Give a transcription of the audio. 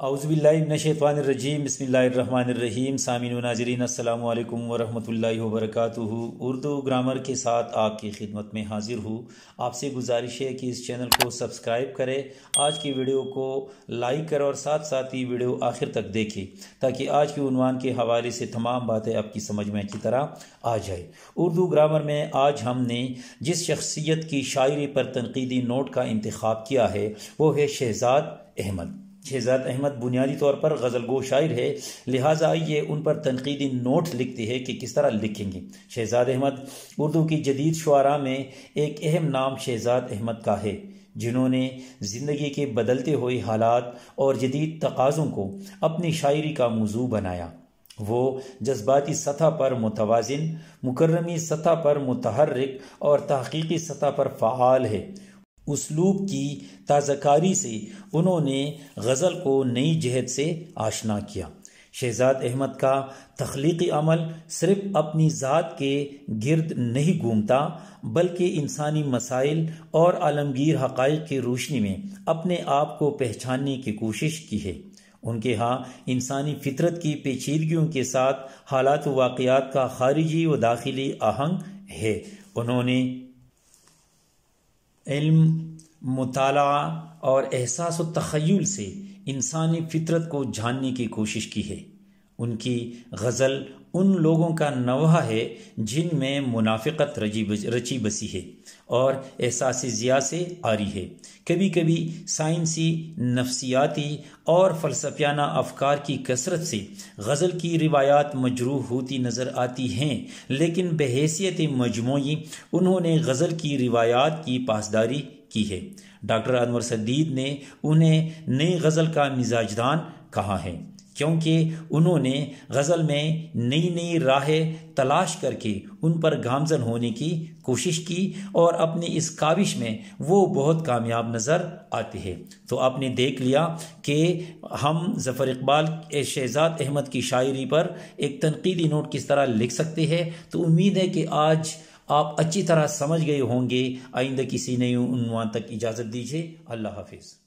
اعوذ باللہ من الشیطان الرجیم بسم اللہ الرحمن الرحیم سامعین و ناظرین السلام علیکم ورحمۃ اللہ وبرکاتہ۔ اردو گرامر کے ساتھ آپ کی خدمت میں حاضر ہوں۔ آپ سے گزارش ہے کہ اس چینل کو سبسکرائب کریں، آج کی ویڈیو کو لائک کریں اور ساتھ ساتھ ہی ویڈیو آخر تک دیکھیں تاکہ آج کے عنوان کے حوالے سے تمام باتیں آپ کی سمجھ میں اچھی طرح آ جائے۔ اردو گرامر میں آج ہم نے جس شخصیت کی شاعری پر تنقیدی نوٹ کا انتخاب کیا ہے وہ ہے شہزاد احمد۔ شہزاد احمد بنیادی طور پر غزل گو شاعر ہے، لہٰذا یہ ان پر تنقیدی نوٹ لکھتے ہیں کہ کس طرح لکھیں گے۔ شہزاد احمد اردو کی جدید شعراء میں ایک اہم نام شہزاد احمد کا ہے، جنہوں نے زندگی کے بدلتے ہوئے حالات اور جدید تقاضوں کو اپنی شاعری کا موضوع بنایا۔ وہ جذباتی سطح پر متوازن، مکرمی سطح پر متحرک اور تحقیقی سطح پر فعال ہے۔ اسلوب کی تازہ کاری سے انہوں نے غزل کو نئی جہت سے آشنا کیا۔ شہزاد احمد کا تخلیقی عمل صرف اپنی ذات کے گرد نہیں گھومتا بلکہ انسانی مسائل اور عالمگیر حقائق کی روشنی میں اپنے آپ کو پہچاننے کی کوشش کی ہے۔ ان کے ہاں انسانی فطرت کی پیچیدگیوں کے ساتھ حالات و واقعات کا خارجی و داخلی آہنگ ہے۔ انہوں نے علم، مطالعہ اور احساس و تخیل سے انسانی فطرت کو جاننے کی کوشش کی ہے۔ ان کی غزل ان لوگوں کا نوحہ ہے جن میں منافقت رچی بسی ہے اور احساس ضیاء سے عاری ہے۔ کبھی کبھی سائنسی، نفسیاتی اور فلسفیانہ افکار کی کثرت سے غزل کی روایات مجروح ہوتی نظر آتی ہیں، لیکن بحیثیت مجموعی انہوں نے غزل کی روایات کی پاسداری کی ہے۔ ڈاکٹر انور سدید نے انہیں نئی غزل کا مزاجدان کہا ہے، کیونکہ انہوں نے غزل میں نئی نئی راہیں تلاش کر کے ان پر گامزن ہونے کی کوشش کی اور اپنی اس کاوش میں وہ بہت کامیاب نظر آتے ہیں۔ تو آپ نے دیکھ لیا کہ ہم ظفر اقبال شہزاد احمد کی شاعری پر ایک تنقیدی نوٹ کس طرح لکھ سکتے ہیں۔ تو امید ہے کہ آج آپ اچھی طرح سمجھ گئے ہوں گے۔ آئندہ کسی نئے عنوان تک اجازت دیجیے۔ اللہ حافظ۔